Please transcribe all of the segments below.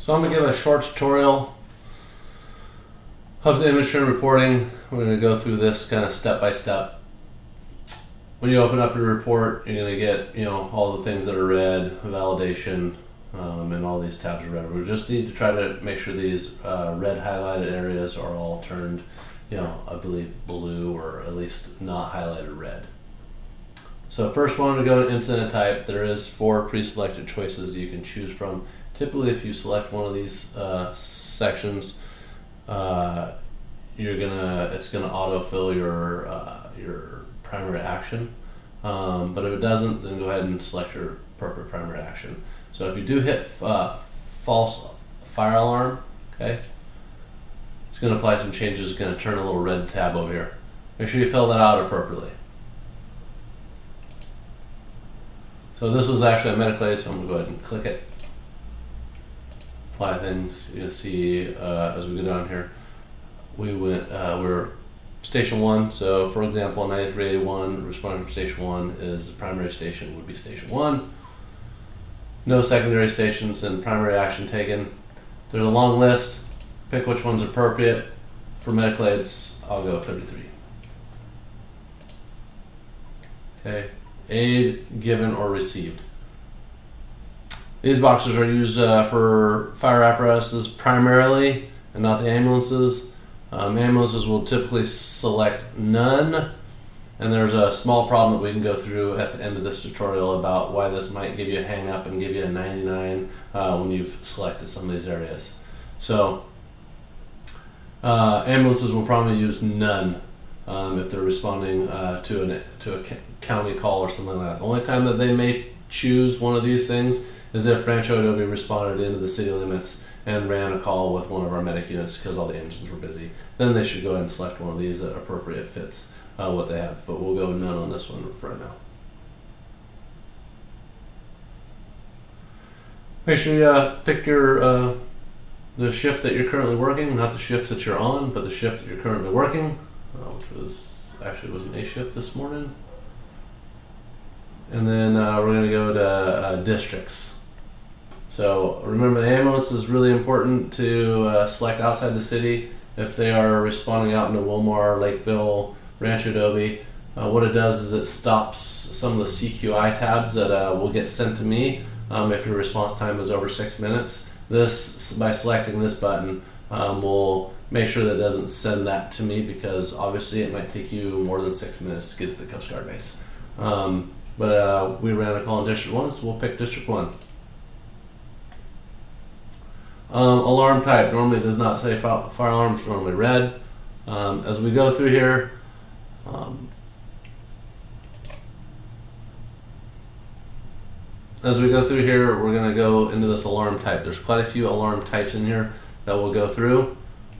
So I'm going to give a short tutorial of the Imagetrend reporting. We're going to go through this kind of step by step. When you open up your report, you're going to get all the things that are red, validation, and all these tabs are red. We just need to try to make sure these red highlighted areas are all turned, I believe blue, or at least not highlighted red. So first one, to go to incident type, there is 4 pre-selected choices you can choose from. Typically, if you select one of these sections, it's gonna autofill your primary action. But if it doesn't, then go ahead and select your appropriate primary action. So if you do hit false fire alarm, okay, it's gonna apply some changes. It's gonna turn a little red tab over here. Make sure you fill that out appropriately. So this was actually a Metaclade, so I'm gonna go ahead and click it. Apply things. You can see as we go down here, we're station 1. So for example, 9381 responding from station 1 is the primary station, would be station 1. No secondary stations and primary action taken. There's a long list. Pick which one's appropriate. For Metaclades, I'll go 33. Okay. Aid given or received. These boxes are used for fire apparatuses primarily, and not the ambulances. Ambulances will typically select none, and there's a small problem that we can go through at the end of this tutorial about why this might give you a hang up and give you a 99 when you've selected some of these areas. So ambulances will probably use none if they're responding to a county call or something like that. The only time that they may choose one of these things is if Rancho Adobe responded into the city limits and ran a call with one of our medic units because all the engines were busy. Then they should go ahead and select one of these that appropriate fits what they have. But we'll go none on this one for right now. Make sure you pick your the shift that you're currently working, not the shift that you're on, but the shift that you're currently working, which was an A shift this morning. And then we're going to go to districts. So remember, the ambulance is really important to select outside the city. If they are responding out into Wilmar, Lakeville, Rancho Adobe, what it does is it stops some of the CQI tabs that will get sent to me if your response time is over 6 minutes. This, by selecting this button, will make sure that it doesn't send that to me, because obviously it might take you more than 6 minutes to get to the Coast Guard base. But we ran a call in District 1, so we'll pick District 1. Alarm type normally does not say fire alarm, it's normally red. As we go through here, we're going to go into this alarm type. There's quite a few alarm types in here that we'll go through.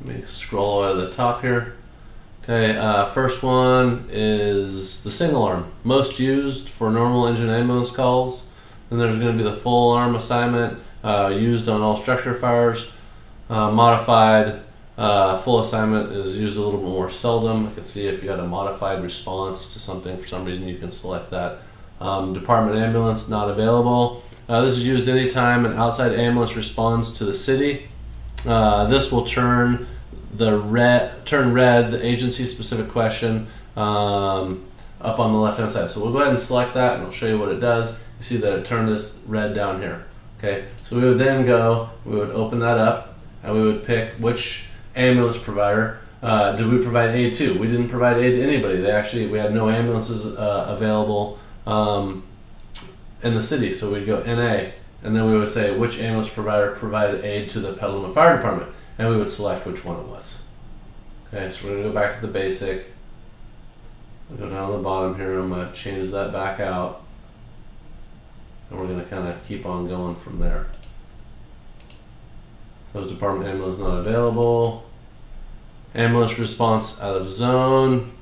Let me scroll over to the top here. Okay, first one is the single alarm, most used for normal engine ambulance calls. Then there's going to be the full alarm assignment, used on all structure fires. Modified full assignment is used a little bit more seldom. You can see if you had a modified response to something for some reason, you can select that. Department ambulance, not available. This is used anytime an outside ambulance responds to the city. This will turn red, the agency specific question, up on the left hand side. So we'll go ahead and select that, and I'll show you what it does. You see that it turned this red down here. Okay, so we would then we would open that up, and we would pick which ambulance provider did we provide aid to. We didn't provide aid to anybody. We had no ambulances available in the city, so we'd go NA, and then we would say which ambulance provider provided aid to the Petaluma Fire Department, and we would select which one it was. Okay, so we're going to go back to the basic. I'll go down to the bottom here, and I'm going to change that back out, and we're going to kind of keep on going from there. Those department ambulance not available. Ambulance response out of zone.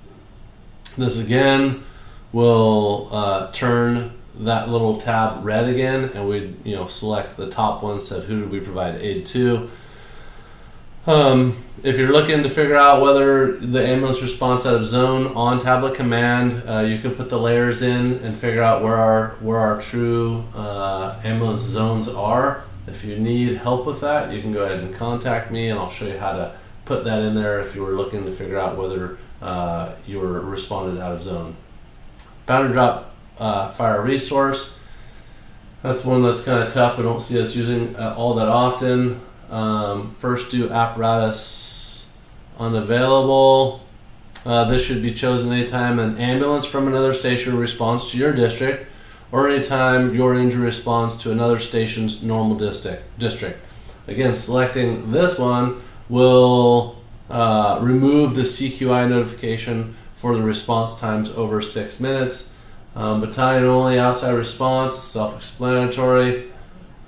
This again will turn that little tab red again, and we'd select the top one, said who did we provide aid to. If you're looking to figure out whether the ambulance response out of zone on tablet command, you can put the layers in and figure out where our true ambulance zones are. If you need help with that, you can go ahead and contact me, and I'll show you how to put that in there if you were looking to figure out whether you were responded out of zone. Boundary drop fire resource. That's one that's kind of tough. We don't see us using all that often. First due apparatus unavailable. This should be chosen anytime an ambulance from another station responds to your district, or anytime your injury responds to another station's normal district. Again, selecting this one will remove the CQI notification for the response times over 6 minutes. Battalion only outside response, self-explanatory.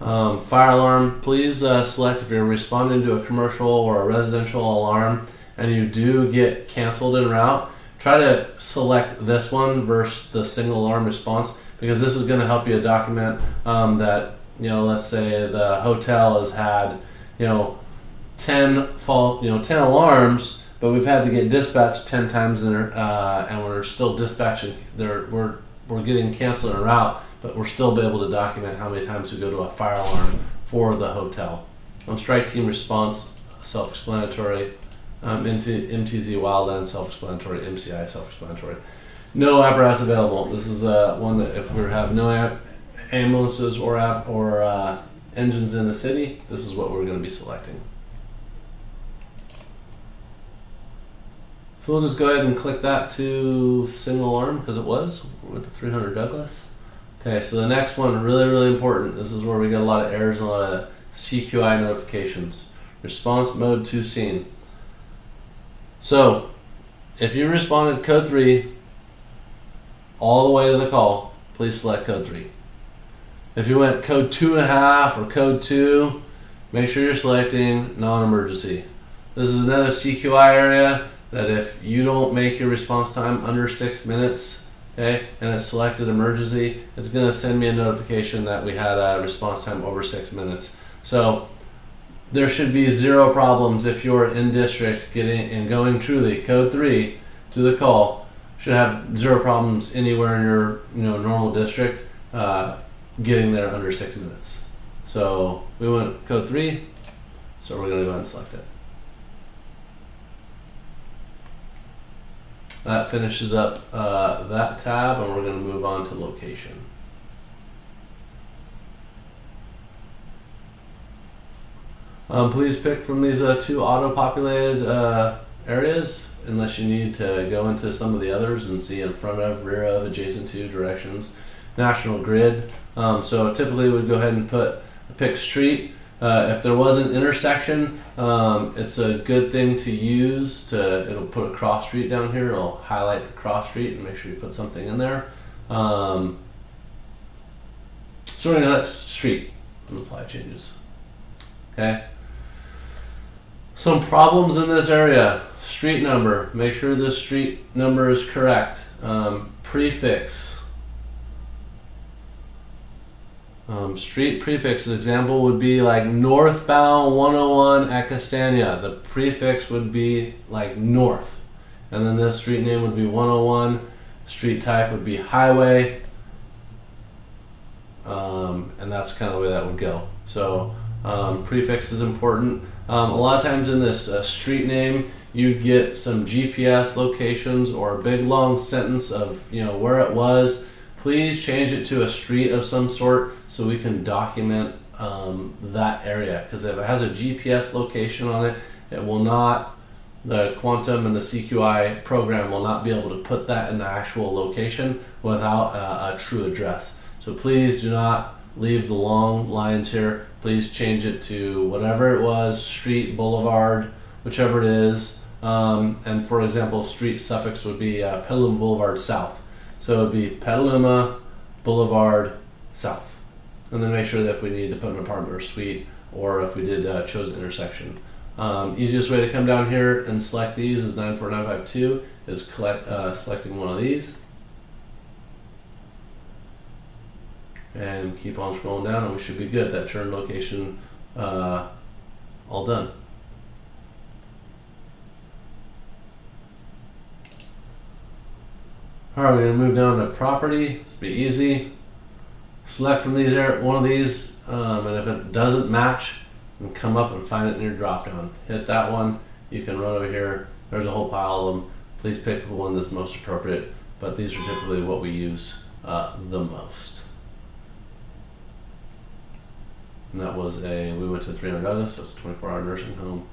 Fire alarm, please select if you're responding to a commercial or a residential alarm and you do get canceled en route. Try to select this one versus the single alarm response, because this is going to help you document that, let's say the hotel has had 10 alarms, but we've had to get dispatched 10 times and we're still dispatching there. We're getting canceled en route, but we're still be able to document how many times we go to a fire alarm for the hotel. Strike team response, self-explanatory. Into MTZ wildland, self-explanatory. MCI, self-explanatory. No apparatus available. This is one that if we have no ambulances or engines in the city, this is what we're going to be selecting. So we'll just go ahead and click that to single alarm, because it was. We went to 300 Douglas. Okay, so the next one, really, really important. This is where we get a lot of errors and a lot of CQI notifications. Response mode to scene. So, if you responded code 3 all the way to the call, please select code 3. If you went code 2.5 or code 2, make sure you're selecting non-emergency. This is another CQI area that if you don't make your response time under 6 minutes, okay, and it's selected emergency, it's going to send me a notification that we had a response time over 6 minutes. So there should be zero problems if you're in district getting and going truly code 3 to the call. Should have zero problems anywhere in your normal district getting there under 6 minutes. So we went code 3, so we're going to go ahead and select it. That finishes up that tab, and we're going to move on to location. Please pick from these two auto-populated areas, unless you need to go into some of the others and see in front of, rear of, adjacent to, directions. National grid. So typically we'd go ahead and pick street. If there was an intersection, it's a good thing to use it'll put a cross street down here. It'll highlight the cross street and make sure you put something in there. So we're going to let street and apply changes. Okay. Some problems in this area. Street number. Make sure the street number is correct. Prefix. Street prefix, an example would be like northbound 101 at Castania. The prefix would be like north. And then the street name would be 101. Street type would be highway. And that's kind of the way that would go. So prefix is important. A lot of times in this street name, you get some GPS locations or a big long sentence of where it was. Please change it to a street of some sort so we can document that area. Because if it has a GPS location on it, it will not, the Quantum and the CQI program will not be able to put that in the actual location without a true address. So please do not leave the long lines here. Please change it to whatever it was, street, boulevard, whichever it is. And for example, street suffix would be Petaluma Boulevard South. So it would be Petaluma Boulevard South. And then make sure that if we need to put an apartment or suite, or if we did chose an intersection. Easiest way to come down here and select these is 94952, is selecting one of these. And keep on scrolling down and we should be good. That churn location all done. All right, we're gonna move down to property. It's be easy. select from one of these, and if it doesn't match, then come up and find it in your drop down. Hit that one. You can run over here. There's a whole pile of them. Please pick the one that's most appropriate, but these are typically what we use the most. And that was we went to 300 Douglas, so it's a 24-hour nursing home.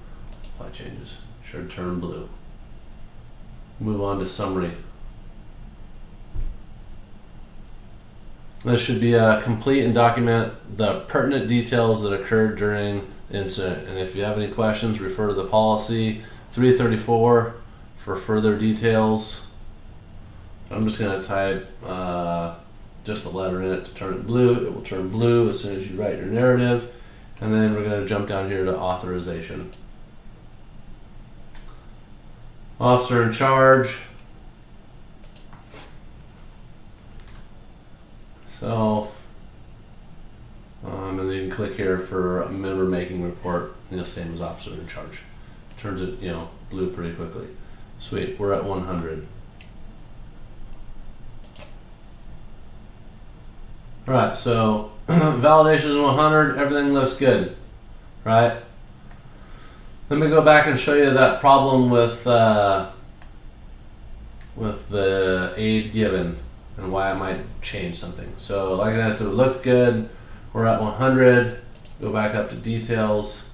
Apply changes. Should turn blue. Move on to summary. This should be complete and document the pertinent details that occurred during the incident. And if you have any questions, refer to the policy 334 for further details. I'm just going to type just a letter in it to turn it blue. It will turn blue as soon as you write your narrative. And then we're going to jump down here to authorization. Officer in charge. Self. And then you can click here for a member making report, same as officer in charge. Turns it, blue pretty quickly. Sweet, we're at 100. Alright, so validation is 100, everything looks good, right? Let me go back and show you that problem with the aid given and why I might change something. So like I said, it looked good. We're at 100. Go back up to details,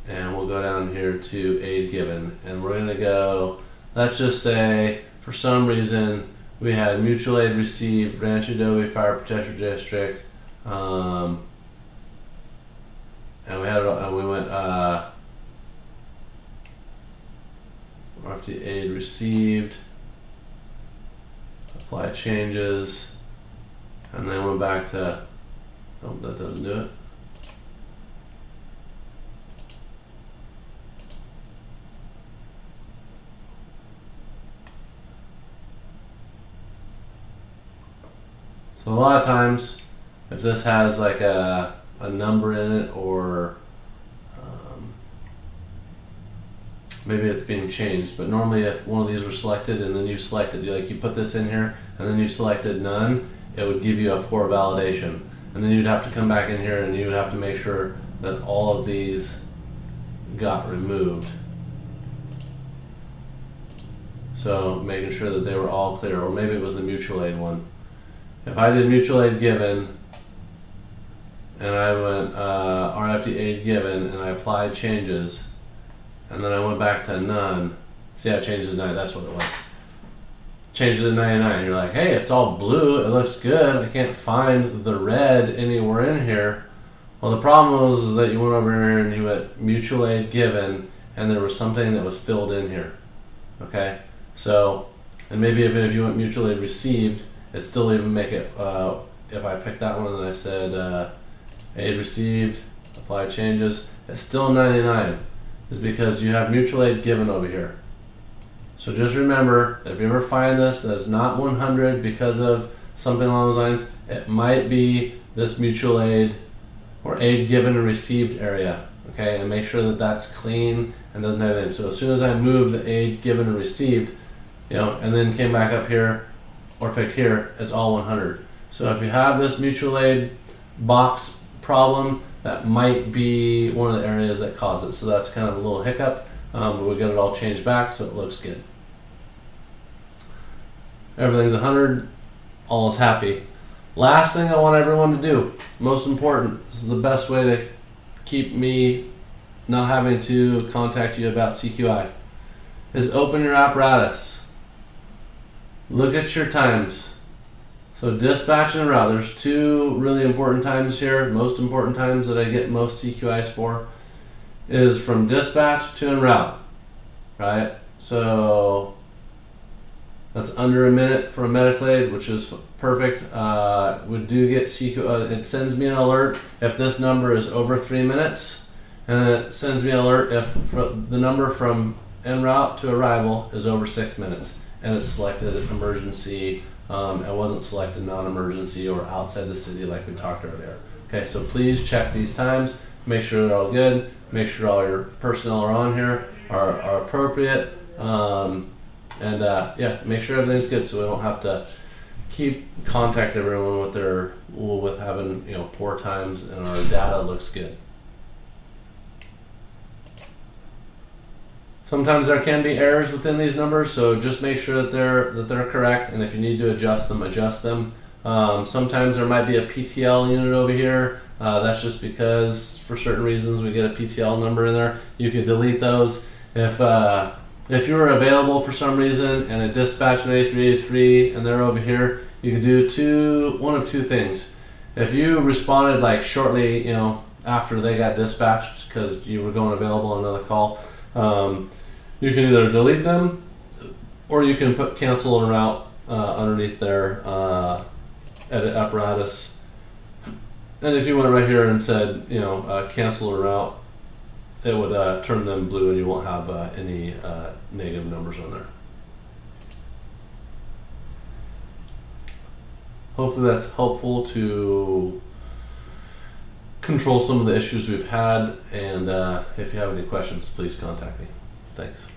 and we'll go down here to aid given, and we're going to go. Let's just say for some reason we had mutual aid received, Rancho Adobe Fire Protection District, and we went after aid received. Apply changes, and then went back to, oh, that doesn't do it. So a lot of times, if this has like a number in it, or maybe it's being changed, but normally if one of these were selected and then you selected, you put this in here and then you selected none, it would give you a poor validation. And then you'd have to come back in here and you'd have to make sure that all of these got removed. So making sure that they were all clear, or maybe it was the mutual aid one. If I did mutual aid given, and I went RFD aid given, and I applied changes, and then I went back to none. See, I changed it to 9. That's what it was. Changed it to 99. You're like, hey, it's all blue. It looks good. I can't find the red anywhere in here. Well, the problem was that you went over here and you went mutual aid given, and there was something that was filled in here. Okay? So, and maybe if you went mutual aid received, it still even make it, if I picked that one and I said aid received, apply changes, it's still 99. Is because you have mutual aid given over here. So just remember, if you ever find this that's not 100 because of something along those lines, it might be this mutual aid or aid given and received area. Okay, and make sure that that's clean and doesn't have anything. So as soon as I move the aid given and received, and then came back up here or picked here, it's all 100. So if you have this mutual aid box problem, that might be one of the areas that cause it. So that's kind of a little hiccup, but we got it all changed back, so it looks good. Everything's 100, all is happy. Last thing I want everyone to do, most important, this is the best way to keep me not having to contact you about CQI, is open your apparatus. Look at your times. So dispatch and route, there's 2 really important times here, most important times that I get most CQIs for, is from dispatch to en route, right? So that's under a minute for a medical aid, which is perfect. We do get CQI, it sends me an alert if this number is over 3 minutes, and then it sends me an alert if the number from en route to arrival is over 6 minutes, and it's selected an emergency. It wasn't selected non-emergency or outside the city like we talked earlier. Okay, so please check these times, make sure they're all good, make sure all your personnel are on here, are appropriate, and yeah, make sure everything's good so we don't have to contact everyone with having poor times, and our data looks good. Sometimes there can be errors within these numbers, so just make sure that they're correct, and if you need to adjust them, adjust them. Sometimes there might be a PTL unit over here. That's just because for certain reasons we get a PTL number in there. You can delete those. If you're available for some reason and a dispatch in 8383 and they're over here, you can do one of two things. If you responded like shortly, after they got dispatched because you were going available on another call, you can either delete them or you can put cancel en route underneath their edit apparatus. And if you went right here and said, cancel en route, it would turn them blue and you won't have any negative numbers on there. Hopefully that's helpful to control some of the issues we've had, and if you have any questions, please contact me. Thanks.